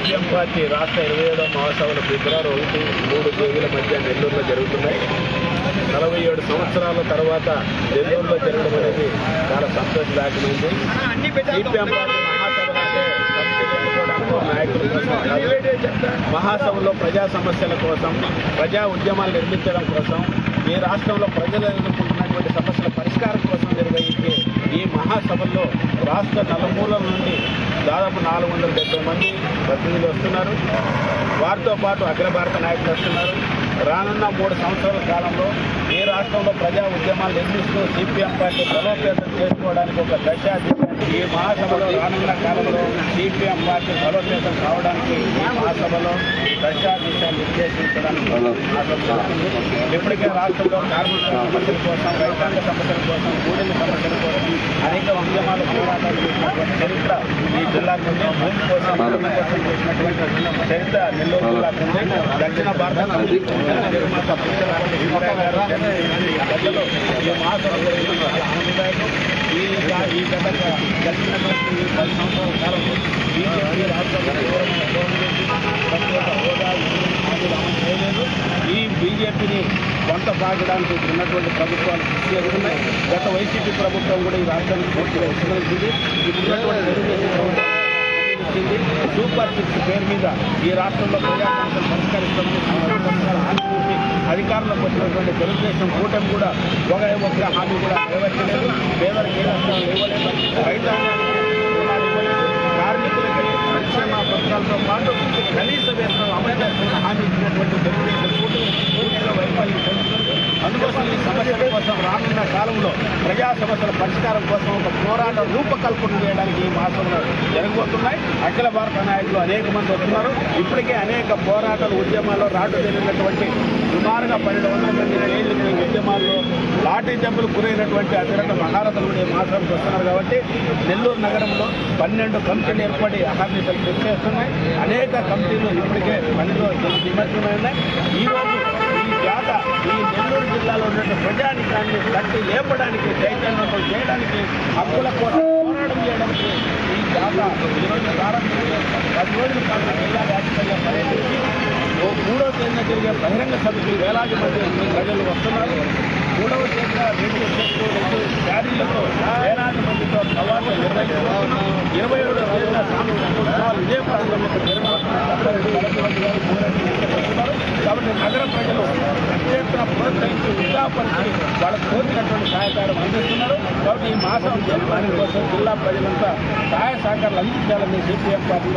CPM party రాష్ట్ర 27వ మహాసభలు ఫిబ్రవరి 1-3 తేదీల మధ్య నెల్లూరులో జరుగుతున్నాయి. 47 సంవత్సరాల తర్వాత నెల్లూరులో జరగడం అనేది చాలా సంతోషదాయకమైంది. సిపిఎం పార్టీ మహాసభలు అంటే నాయకుల కోసం మహాసభలో ప్రజా సమస్యల కోసం, ప్రజా ఉద్యమాలు నిర్మించడం కోసం, ఈ రాష్ట్రంలో ప్రజలు ఎదుర్కొంటున్నటువంటి సమస్యల పరిష్కారం కోసం నిర్వహించే ఈ మహాసభల్లో రాష్ట్ర నలుమూలల నుండి దాదాపు 470 మంది ప్రతినిధులు వస్తున్నారు. వారితో పాటు అఖిల భారత నాయకులు వస్తున్నారు. రానున్న 3 సంవత్సరాల కాలంలో ఈ రాష్ట్రంలో ప్రజా ఉద్యమాలు నిర్మిస్తూ సిపిఎం పార్టీ బలోపేతం చేసుకోవడానికి ఒక దశ ఈ మహాసభలో రానున్న కాలంలో సిపిఎం పార్టీ బలోపేతం కావడానికి ఈ మహాసభలో దశాదిశాలు నిర్దేశించడానికి ఇప్పటికే రాష్ట్రంలో కార్మిక సమస్యల కోసం, రైతాంగ సమస్యల కోసం, కూలీల సమస్యల కోసం అనేక ఉద్యమాలు పోరాటాలు చేసినటువంటి చరిత్ర ఈ జిల్లాకు ఉంది. భూమి కోసం చేసినటువంటి చరిత్ర నెల్లూరు జిల్లాకు ఉంది. దక్షిణ భారత నిర్మాత ప్రజలు ఈ మహాసభలో ఆనందదాయకం. ఈ గత జరిగినటువంటి 10 సంవత్సరాల కాలంలో బీజేపీ రాష్ట్రంలో ప్రత్యేక హోదా చేయలేదు. ఈ బీజేపీని వంట పాగడానికి ఉన్నటువంటి ప్రభుత్వాలు కృషి చేస్తున్నాయి. గత వైసీపీ ప్రభుత్వం కూడా ఈ రాష్ట్రానికి పూర్తిగా విస్మరించింది. ఇప్పుడున్నటువంటి తెలుగుదేశం ప్రభుత్వం ఇచ్చింది. సూపర్ 6 పేరు మీద ఈ రాష్ట్రంలో ప్రజా సమస్యలు పరిష్కరిస్తామని హామీ ఇచ్చి అధికారంలోకి వచ్చినటువంటి తెలుగుదేశం కూటమి కూడా ఒక్క హామీ కూడా నెరవేర్చలేదు. పేదలకు ఏ నష్టాలు ఇవ్వలేదు. రైతాంగానికి రుణాలు ఇవ్వలేదు. కార్మికులకి సంక్షేమ పథకాలతో పాటు కనీస వేతనాలు అమలు చేస్తున్న హామీ ఇచ్చినటువంటి తెలుగుదేశం కూటమి పూర్తిగా వైఫల్యం చెందుతుంది. అందుకోసం ఈ సమస్యల కోసం రానున్న కాలంలో ప్రజా సమస్యల పరిష్కారం కోసం ఒక పోరాట రూపకల్పన చేయడానికి ఈ మాసంలో జరగబోతున్నాయి. అఖిల భారత నాయకులు అనేక మంది వస్తున్నారు. ఇప్పటికే అనేక పోరాటాలు ఉద్యమాల్లో రాటు జరిగినటువంటి సుమారుగా 1200 మంది ఉద్యమాల్లో లాఠీ దెబ్బలు గురైనటువంటి అతిరక మహారథులు కూడా ఈ మాసంకి వస్తున్నారు. కాబట్టి నెల్లూరు నగరంలో 12 కమిటీలు ఏర్పడి అహర్నిశలు కృషి చేస్తున్నాయి. అనేక కమిటీలు ఇప్పటికే పనిలో నిమగ్నమై ఉన్నాయి. ఈరోజు ఈ జాత ఈ నెల్లూరు జిల్లాలో ఉన్న ప్రజానికాన్ని తట్టి లేపడానికి, చైతన్యవంతం చేయడానికి, హక్కుల కోసం పోరాటం చేయడానికి ఈ జాత ఈరోజు ప్రారంభించి 10 రోజుల పాటు జిల్లా వ్యాప్తంగా పర్యటించి 3వ తేదీన జరిగే బహిరంగ సభకి వేలాది మంది ప్రజలు వస్తున్నారు. 3వ తేదీన 2 ర్యాలీలతో వేలాది మందితో సవాళ్ళు నిర్వహిస్తున్నారు. 27వ తేదీన సాంస్కృతిక ఇదే ప్రాంతంలో జరుగుతున్నారు. కాబట్టి నగర ప్రజలు ప్రత్యేక ప్రోత్సహించి ఉత్సాహపరిచి వాళ్ళకు కోరినటువంటి సహాయకారం అందిస్తున్నారు. కాబట్టి ఈ మాసం జరపడానికి కోసం జిల్లా ప్రజలంతా సహాయ సహకారాలు అందించాలని సిపిఎం పార్టీ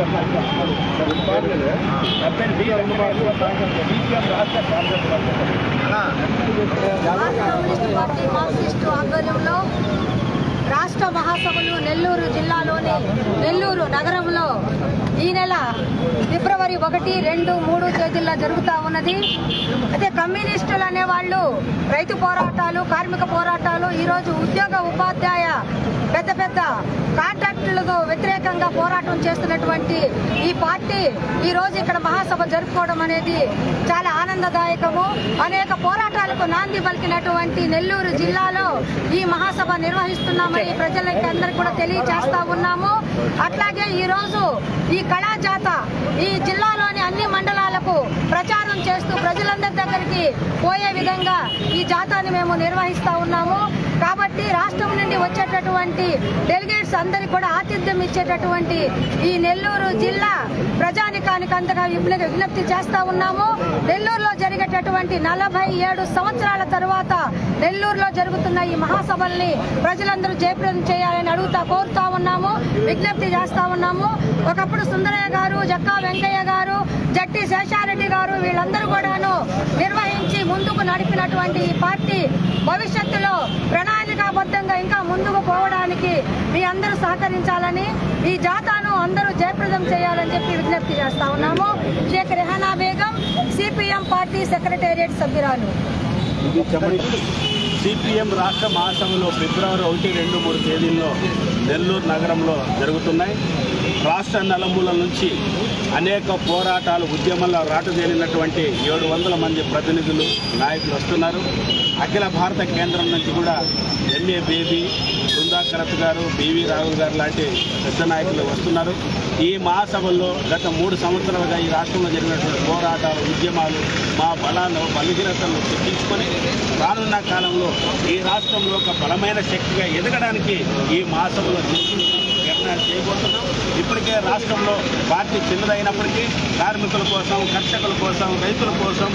రాష్ట్ర కాంగ్రెస్ మార్క్సిస్టు ఆధ్వర్యంలో రాష్ట్ర మహాసభలు నెల్లూరు జిల్లాలోని నెల్లూరు నగరంలో ఈ నెల ఫిబ్రవరి 1, 2, 3 తేదీల్లో జరుగుతూ ఉన్నది. అయితే కమ్యూనిస్టులు అనేవాళ్ళు రైతు పోరాటాలు, కార్మిక పోరాటాలు, ఈరోజు ఉద్యోగ ఉపాధ్యాయ పెద్ద పెద్ద కాంట్రాక్టులకు వ్యతిరేకంగా పోరాటం చేస్తున్నటువంటి ఈ పార్టీ ఈ రోజు ఇక్కడ మహాసభ జరుపుకోవడం అనేది చాలా ఆనందదాయకము. అనేక పోరాటాలకు నాంది పలికినటువంటి నెల్లూరు జిల్లాలో ఈ మహాసభ నిర్వహిస్తున్నామని ప్రజలకి అందరికీ కూడా తెలియజేస్తా ఉన్నాము. అట్లాగే ఈ రోజు ఈ కళాజాత ఈ జిల్లాలోని అన్ని మండలాలకు ప్రచారం చేస్తూ ప్రజలందరి దగ్గరికి పోయే విధంగా ఈ జాతాని మేము నిర్వహిస్తా ఉన్నాము. కాబట్టి రాష్ట్రం నుండి వచ్చేటటువంటి డెలిగేట్స్ అందరికీ కూడా ఆతిథ్యం ఇచ్చేటటువంటి ఈ నెల్లూరు జిల్లా ప్రజానికానికి అంతగా విజ్ఞప్తి చేస్తా ఉన్నాము. నెల్లూరులో జరిగేటటువంటి 47 సంవత్సరాల తరువాత నెల్లూరులో జరుగుతున్న ఈ మహాసభల్ని ప్రజలందరూ జయప్రదం చేయాలని కోరుతా ఉన్నాము, విజ్ఞప్తి చేస్తా ఉన్నాము. ఒకప్పుడు సుందరయ్య గారు, జక్కా వెంకయ్య గారు, జట్టి శేషారెడ్డి గారు వీళ్ళందరూ కూడాను నిర్వహించి ముందుకు నడిపినటువంటి ఈ పార్టీ భవిష్యత్తులో ప్రణాళికాబద్ధంగా ఇంకా ముందుకు పోవడానికి మీ అందరూ సహకరించాలని, ఈ జాతాను అందరూ జయప్రదం చేయాలని చెప్పి విజ్ఞప్తి చేస్తా ఉన్నాము. Shaik Rehana Begum, CPM party secretariat సభ్యురాలు. సిపిఎం రాష్ట్ర మహాసభలో ఫిబ్రవరి 1, 2, 3 తేదీల్లో నెల్లూరు నగరంలో జరుగుతున్నాయి. రాష్ట్ర నలుమూలల నుంచి అనేక పోరాటాలు ఉద్యమంలో రాటుదేలినటువంటి 700 మంది ప్రతినిధులు, నాయకులు వస్తున్నారు. అఖిల భారత కేంద్రం నుంచి కూడా MA బేబీ, బృందా కరత్ గారు, బివి రాహుల్ గారు లాంటి పెద్ద నాయకులు వస్తున్నారు. ఈ మహాసభల్లో గత 3 సంవత్సరాలుగా ఈ రాష్ట్రంలో జరిగినటువంటి పోరాటాలు, ఉద్యమాలు, మా బలాలను, బలహీనతలను చర్చించుకొని రానున్న కాలంలో ఈ రాష్ట్రంలో ఒక బలమైన శక్తిగా ఎదగడానికి ఈ మహాసభలో నిర్ణయాలు చేయబోతున్నాం. ఇప్పటికే రాష్ట్రంలో పార్టీ చిన్నదైనప్పటికీ కార్మికుల కోసం, కర్షకుల కోసం, రైతుల కోసం,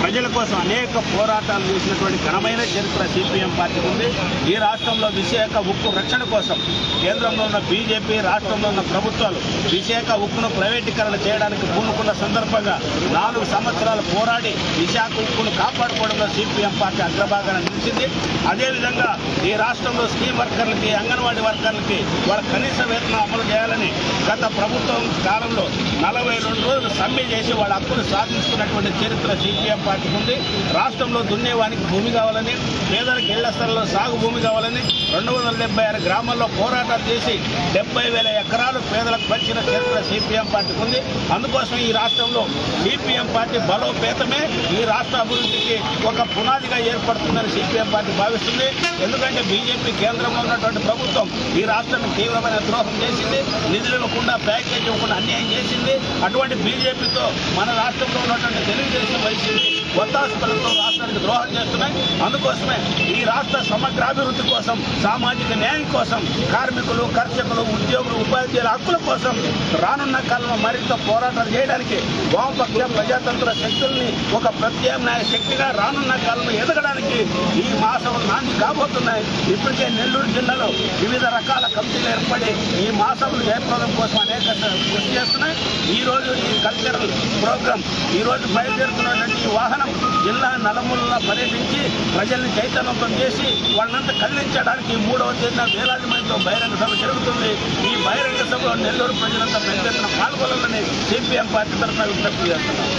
ప్రజల కోసం అనేక పోరాటాలు చేసినటువంటి ఘనమైన చరిత్ర సిపిఎం పార్టీకి ఉంది. ఈ రాష్ట్రంలో విశాఖ ఉక్కు రక్షణ కోసం కేంద్రంలో ఉన్న బీజేపీ, రాష్ట్రంలో ఉన్న ప్రభుత్వాలు విశాఖ ఉక్కును ప్రైవేటీకరణ చేయడానికి పూనుకున్న సందర్భంగా 4 సంవత్సరాలు పోరాడి విశాఖ ఉక్కును కాపాడుకోవడంలో సిపిఎం పార్టీ అగ్రభాగాన నిలిచింది. అదేవిధంగా ఈ రాష్ట్రంలో స్కీమ్ వర్కర్లకి, అంగన్వాడీ వర్కర్లకి వాళ్ళ కనీస వేతనం అమలు చేయాలని గత ప్రభుత్వం కాలంలో 42 రోజులు సమ్మె చేసి వాళ్ళ హక్కులు సాధించుకున్నటువంటి చరిత్ర సిపిఎం పార్టీకి ఉంది. రాష్ట్రంలో దున్నేవానికి భూమి కావాలని, పేదలకు ఇళ్ల స్థలంలో సాగు భూమి కావాలని 276 గ్రామాల్లో పోరాటాలు చేసి 70,000 ఎకరాలు పేదలకు పంచిన చరిత్ర సిపిఎం పార్టీకి ఉంది. అందుకోసం ఈ రాష్ట్రంలో సిపిఎం పార్టీ బలోపేతమే ఈ రాష్ట్ర అభివృద్ధికి ఒక పునాదిగా ఏర్పడుతుందని సిపిఎం పార్టీ భావిస్తుంది. ఎందుకంటే బీజేపీ కేంద్రంలో ఉన్నటువంటి ప్రభుత్వం ఈ రాష్ట్రానికి తీవ్రమైన ద్రోహం చేసింది. నిధులు ఇవ్వకుండా, ప్యాకేజ్ ఇవ్వకుండా అన్యాయం చేసింది. అటువంటి బీజేపీతో మన రాష్ట్రంలో ఉన్నటువంటి తెలుగుదేశం, వైసీపీ ఒత్తాసుపలతో రాష్ట్రానికి ద్రోహం చేస్తున్నాయి. అందుకోసమే ఈ రాష్ట్ర సమగ్రాభివృద్ధి కోసం, సామాజిక న్యాయం కోసం, కార్మికులు, కర్షకులు, ఉద్యోగులు, ఉపాధ్యాయుల హక్కుల కోసం రానున్న కాలంలో మరింత పోరాటాలు చేయడానికి వామపక్ష ప్రజాతంత్ర శక్తుల్ని ఒక ప్రత్యామ్నాయ శక్తిగా రానున్న కాలంలో ఎదగడానికి ఈ మహాసభలు నాంది కాబోతున్నాయి. ఇప్పటికే నెల్లూరు జిల్లాలో వివిధ రకాల కమిటీలు ఏర్పడి ఈ మహాసభలు జయప్రదం కోసం అనేక కృషి చేస్తున్నాయి. ఈరోజు ఈ కల్చరల్ ప్రోగ్రాం ఈరోజు బయలుదేరుతున్నటువంటి ఈ వాహనం జిల్లా నలుమూలలా పర్యటించి ప్రజల్ని చైతన్యవంతం చేసి వాళ్ళంతా కదిలించడానికి 3వ తేదీన వేలాది మందితో బహిరంగ సభ జరుగుతుంది. ఈ బహిరంగ సభలో నెల్లూరు ప్రజలంతా పెద్ద ఎత్తున పాల్గొనాలని సిపిఎం పార్టీ తరఫున విజ్ఞప్తి చేస్తున్నారు.